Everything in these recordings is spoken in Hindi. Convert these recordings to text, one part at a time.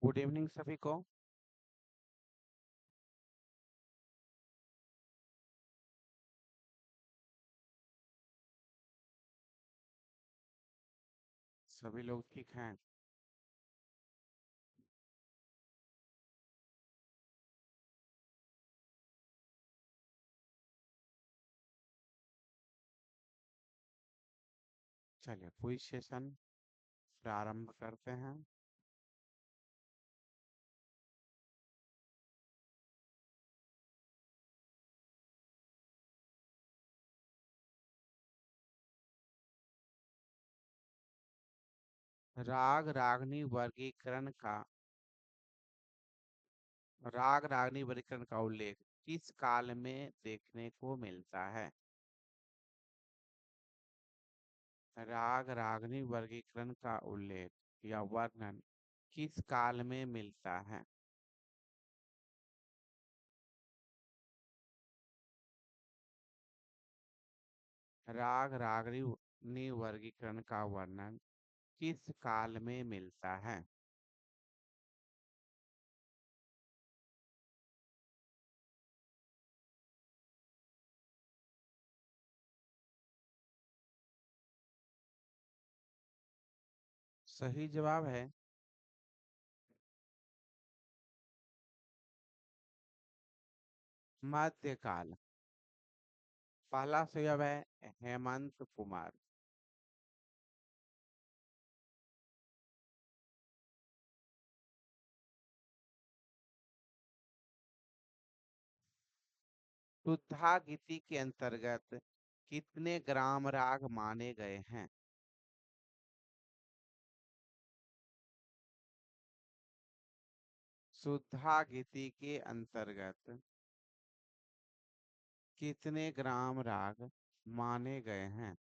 गुड इवनिंग सभी को। सभी लोग ठीक हैं। चलिए क्विज सेशन प्रारंभ करते हैं। राग रागनी वर्गीकरण का राग रागनी वर्गीकरण का उल्लेख किस काल में देखने को मिलता है? राग रागनी वर्गीकरण का उल्लेख या वर्णन किस काल में मिलता है? राग रागनी वर्गीकरण का वर्णन किस काल में मिलता है? सही जवाब है मध्यकाल। पहला जवाब है हेमंत कुमार। शुद्धा गीति के अंतर्गत कितने ग्राम राग माने गए हैं? शुद्धा गीति के अंतर्गत कितने ग्राम राग माने गए हैं?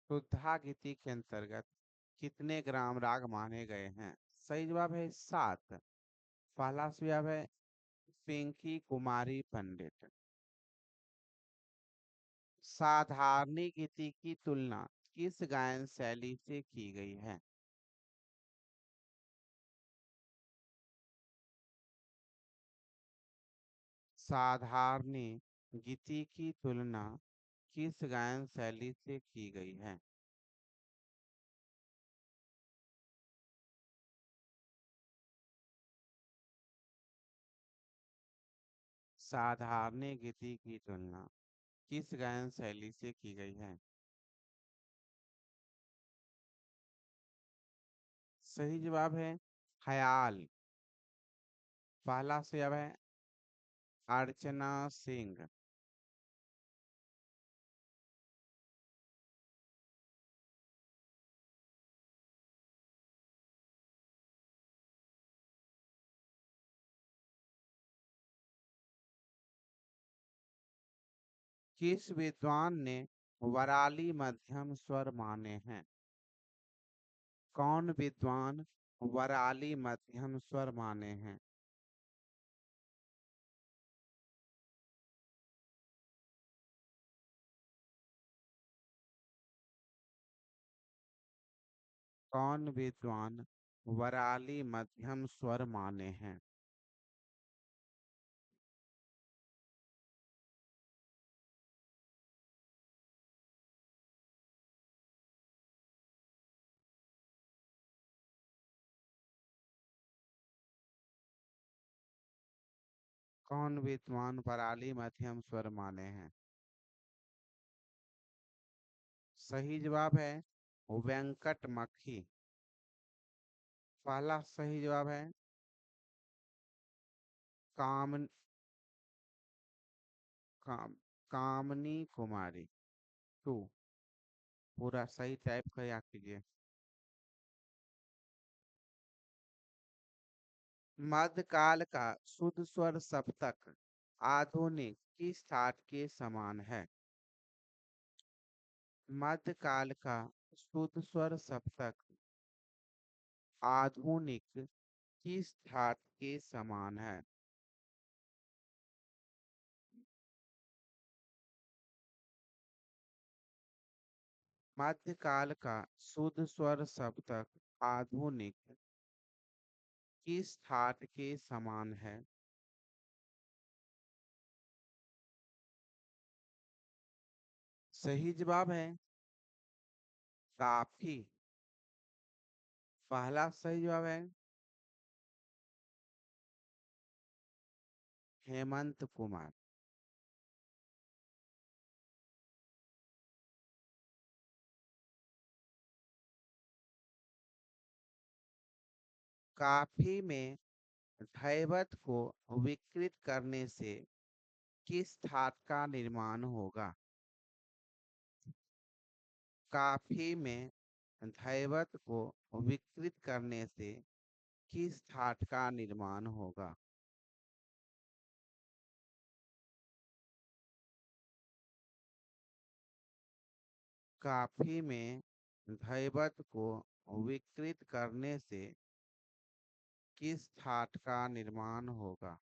शुद्धा गीति के अंतर्गत कितने ग्राम राग माने गए हैं? सही जवाब है 7। पहला जवाब है पिंकी कुमारी पंडित। साधारणी गीति की तुलना किस गायन शैली से की गई है? साधारणी गीति की तुलना किस गायन शैली से की गई है? साधारणी गीति की तुलना किस गायन शैली से की गई है? सही जवाब है ख्याल। पहला जवाब है अर्चना सिंह। किस विद्वान ने वराली मध्यम स्वर माने हैं? कौन विद्वान वराली मध्यम स्वर माने हैं? कौन विद्वान वराली मध्यम स्वर माने हैं? कौन विद्वान वराली मध्यम स्वर माने हैं? सही जवाब है वेंकट मक्खी। पहला सही जवाब है काम काम कामनी कुमारी। टू। पूरा सही टाइप कर याद कीजिए। मध्यकाल का शुद्ध स्वर सप्तक आधुनिक किस ठाट के समान है? मध्यकाल का शुद्ध स्वर सप्तक आधुनिक किस धातु के समान है? मध्यकाल का शुद्ध स्वर शब्द तक आधुनिक किस धातु के समान है? सही जवाब है काफी। पहला सही जवाब है हेमंत कुमार। काफी में धैवत को विकृत करने से किस धातु का निर्माण होगा? काफी में धैवत को विकृत करने से किस धातु का निर्माण होगा? काफी में धैवत को विकृत करने से किस धातु का निर्माण होगा?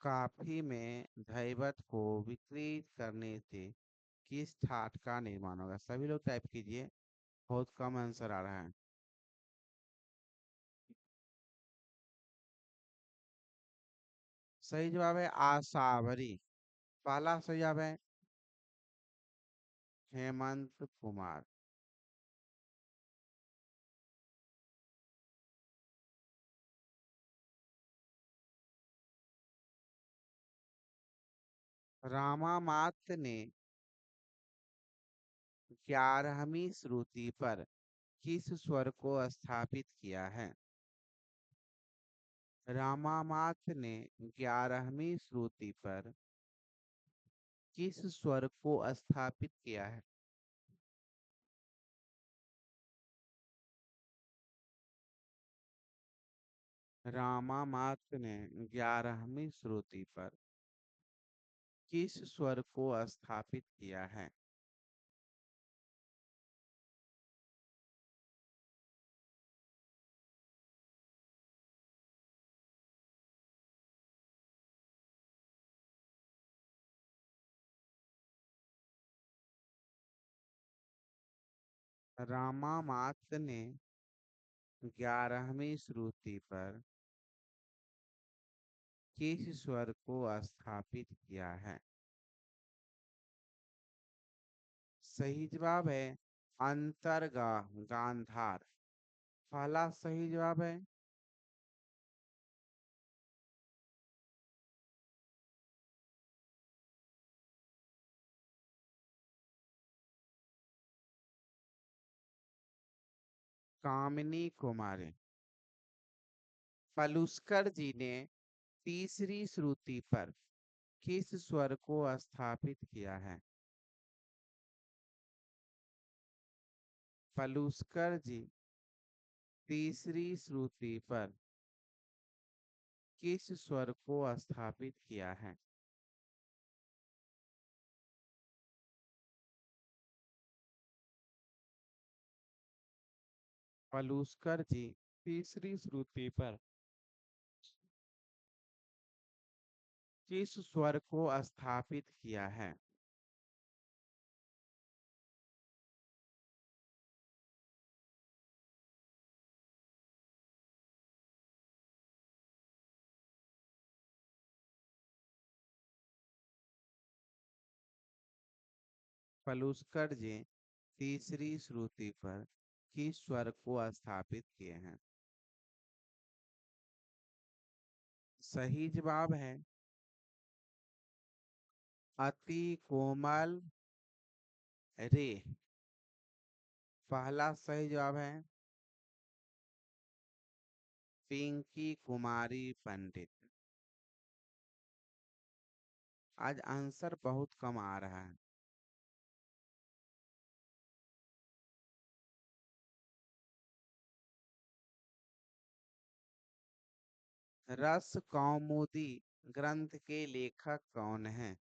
काफी में धैवत को विकृत करने से किस धातु का निर्माण होगा? सभी लोग टाइप कीजिए, बहुत कम आंसर आ रहा है। सही जवाब है आसावरी। पहला सही जवाब है हेमंत कुमार। रामामात्य ने 11वीं श्रुति पर किस स्वर को स्थापित किया है? रामामात्य ने 11वीं श्रुति पर किस स्वर को स्थापित किया है? रामामात्य ने 11वीं श्रुति पर किस स्वर को स्थापित किया है? रामामात्य ने 11वीं श्रुति पर किस स्वर को स्थापित किया है? सही जवाब है अंतर्गा गांधार। पहला सही जवाब है कामिनी कुमारी। पलुस्कर जी ने तीसरी श्रुति पर किस स्वर को स्थापित किया है? पलुस्कर जी तीसरी श्रुति पर किस स्वर को स्थापित किया है? पलुस्कर जी तीसरी श्रुति पर किस स्वर को स्थापित किया है? पलुस्कर जी तीसरी श्रुति पर किस स्वर को स्थापित किए हैं? सही जवाब है अति कोमल रे। पहला सही जवाब है पिंकी कुमारी पंडित। आज आंसर बहुत कम आ रहा है। रस कौमुदी ग्रंथ के लेखक कौन हैं?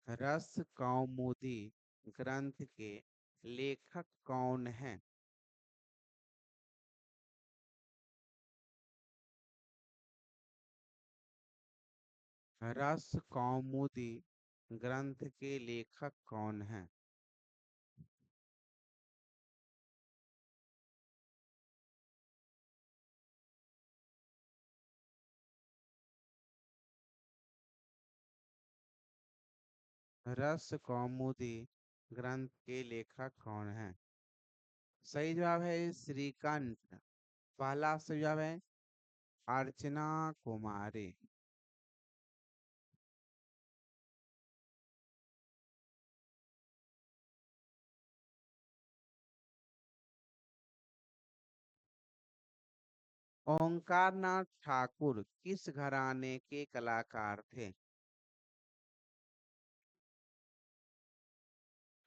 रस कौमुदी ग्रंथ के लेखक कौन हैं? रस कौमुदी ग्रंथ के लेखक कौन हैं? रस कौमुदी ग्रंथ के लेखक कौन हैं? सही जवाब है श्रीकंठ। पहला सही जवाब है अर्चना कुमारी। ओंकारनाथ ठाकुर किस घराने के कलाकार थे?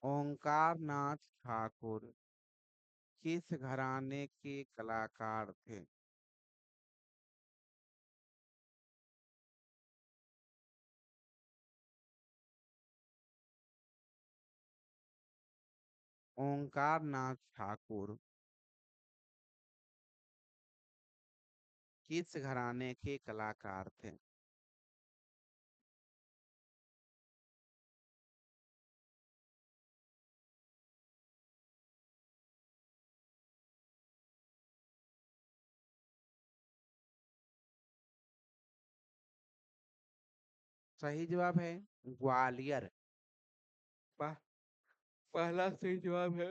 ओंकारनाथ ठाकुर किस घराने के कलाकार थे? ओंकारनाथ ठाकुर किस घराने के कलाकार थे? सही जवाब है ग्वालियर। पह, पहला सही जवाब है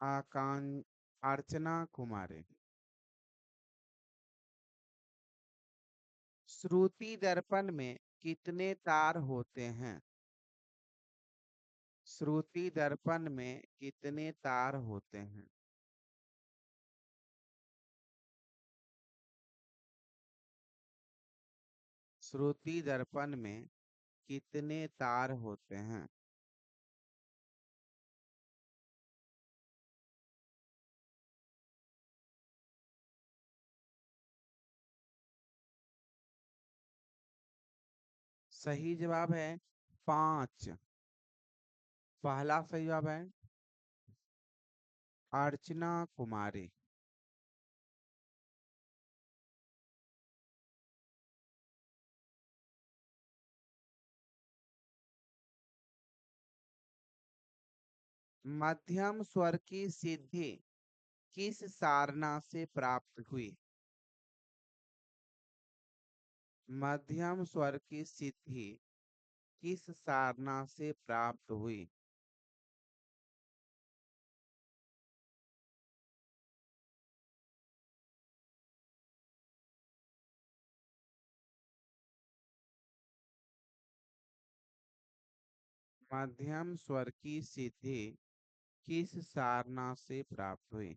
आकां अर्चना कुमारी। श्रुति दर्पण में कितने तार होते हैं? श्रुति दर्पण में कितने तार होते हैं? श्रुति दर्पण में कितने तार होते हैं? सही जवाब है 5। पहला सही जवाब है अर्चना कुमारी। मध्यम स्वर की सिद्धि किस सारना से प्राप्त हुई? मध्यम स्वर की सिद्धि किस सारना से प्राप्त हुई? मध्यम स्वर की सिद्धि किस सारना से प्राप्त हुई?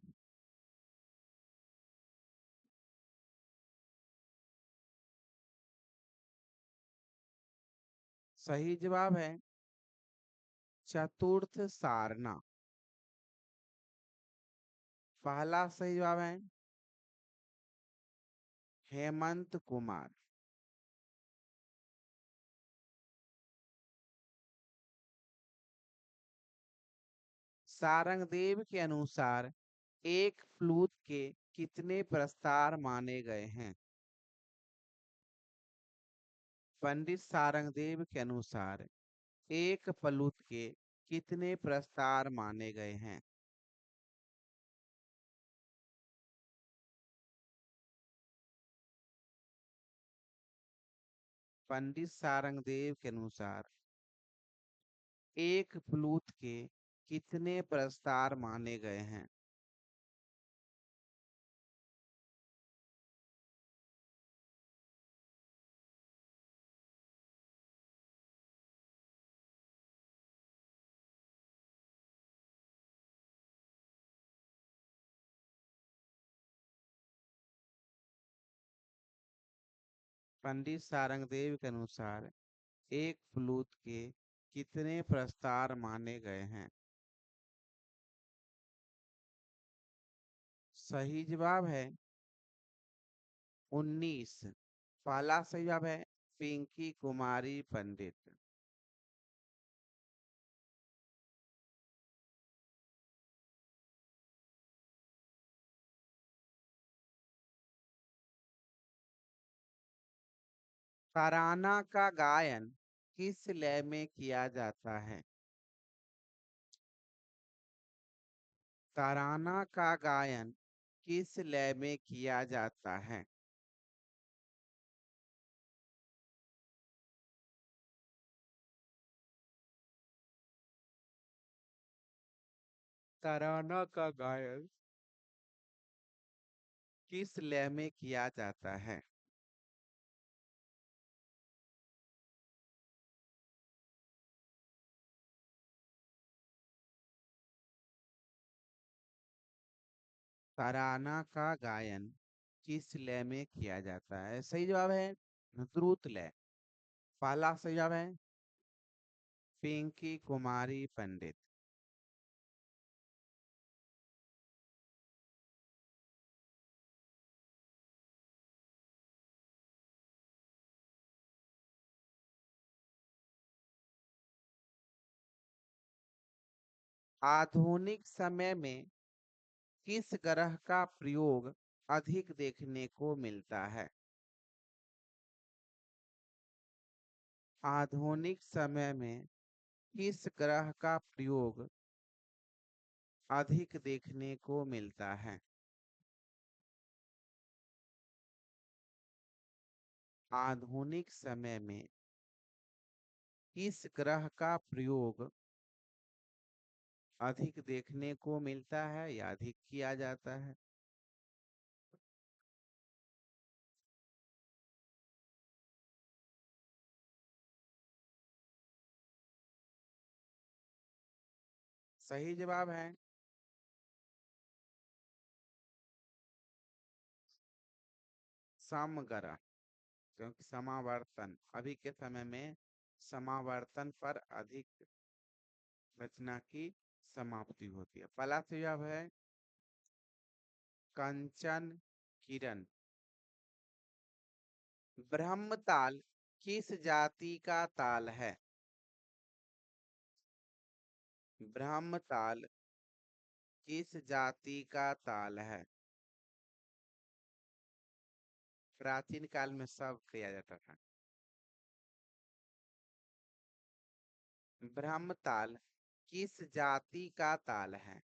सही जवाब है चतुर्थ सारना। पहला सही जवाब है हेमंत कुमार। सारंगदेव के अनुसार एक फ्लूट के कितने प्रस्तार माने गए हैं? पंडित सारंगदेव के अनुसार एक फ्लूट के कितने प्रस्तार माने गए हैं? पंडित सारंगदेव के अनुसार एक फ्लूट के कितने प्रस्तार माने गए हैं? पंडित सारंगदेव के अनुसार एक फ्लूट के कितने प्रस्तार माने गए हैं? सही जवाब है 19। पहला सही जवाब है पिंकी कुमारी पंडित। तराना का गायन किस लय में किया जाता है? तराना का गायन किस लय में किया जाता है? तराना का गायन किस लय में किया जाता है? तराना का गायन किस लय में किया जाता है? सही जवाब है द्रुत लय। पहला सही जवाब है पिंकी कुमारी पंडित। आधुनिक समय में किस ग्रह का प्रयोग अधिक देखने को मिलता है? आधुनिक समय में किस ग्रह का प्रयोग अधिक देखने को मिलता है? आधुनिक समय में किस ग्रह का प्रयोग अधिक देखने को मिलता है या अधिक किया जाता है? सही जवाब है समग्र। क्योंकि समावर्तन अभी के समय में समावर्तन पर अधिक रचना की समाप्ति होती है। पहला जवाब है कंचन किरण। ब्रह्मताल किस जाति का ताल है? ब्रह्मताल किस जाति का ताल है? प्राचीन काल में सब किया जाता था। ब्रह्मताल किस जाति का ताल है?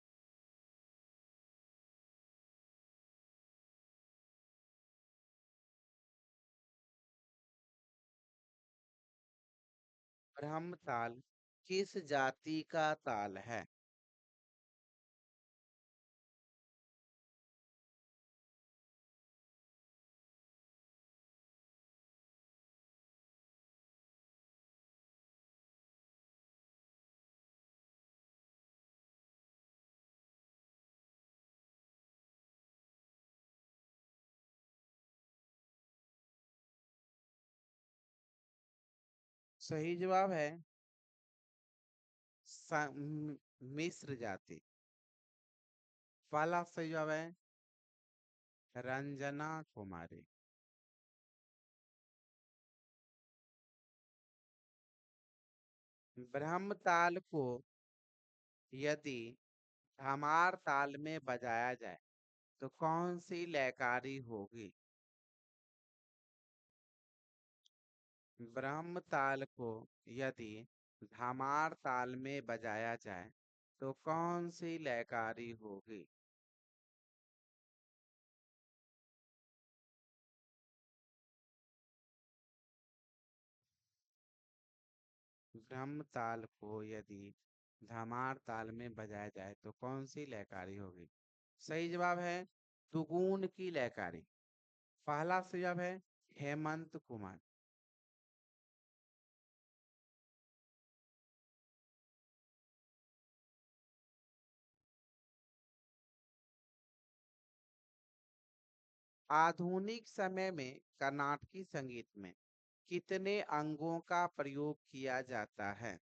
ब्रह्मताल किस जाति का ताल है? सही जवाब है मिस्र जाति। पहला सही जवाब है रंजना कुमारी। ब्रह्मताल को यदि धमार ताल में बजाया जाए तो कौन सी लयकारी होगी? ब्रह्मताल को यदि धमार ताल में बजाया जाए तो कौन सी लयकारी होगी? ब्रह्मताल को यदि धमार ताल में बजाया जाए तो कौन सी लयकारी होगी? सही जवाब है दुगुन की लयकारी। पहला सही जवाब है हेमंत कुमार। आधुनिक समय में कर्नाटकी संगीत में कितने अंगों का प्रयोग किया जाता है?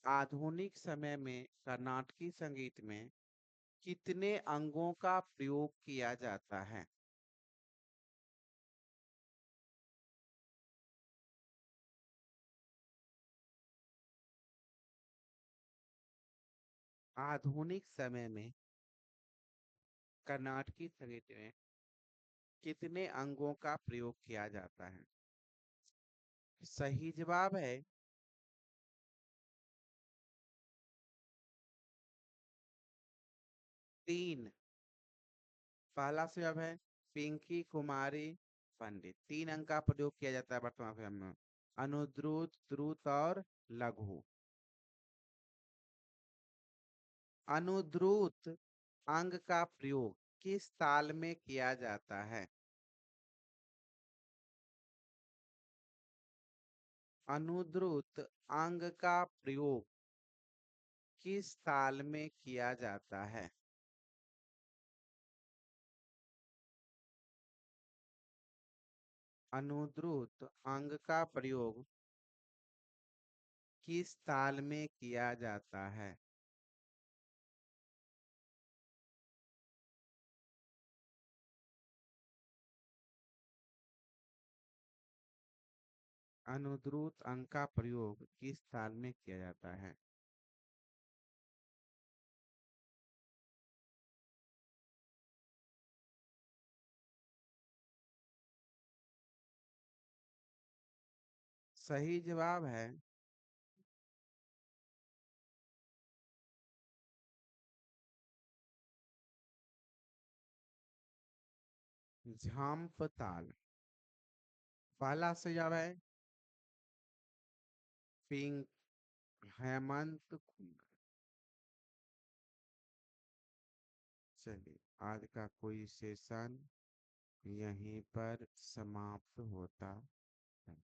आधुनिक समय में कर्नाटकी संगीत में कितने अंगों का प्रयोग किया जाता है? आधुनिक समय में कर्नाटकी संगीत में कितने अंगों का प्रयोग किया जाता है? सही जवाब है 3। पहला जवाब है पिंकी कुमारी पंडित। 3 अंक का प्रयोग किया जाता है वर्तमान समय में। अनुद्रुत, द्रुत और लघु। अनुद्रुत अंग का प्रयोग किस ताल में किया जाता है? अनुद्रुत अंग का प्रयोग किस ताल में किया जाता है? अनुद्रुत अंग का प्रयोग किस ताल में किया जाता है? अनुद्रुत अंग का प्रयोग किस ताल में किया जाता है? सही जवाब है झांप ताल। पहला जवाब है पिंक हेमंत कुंड। चलिए, आज का कोई सेशन यहीं पर समाप्त होता है।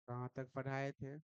कहाँ तक पढ़ाए थे?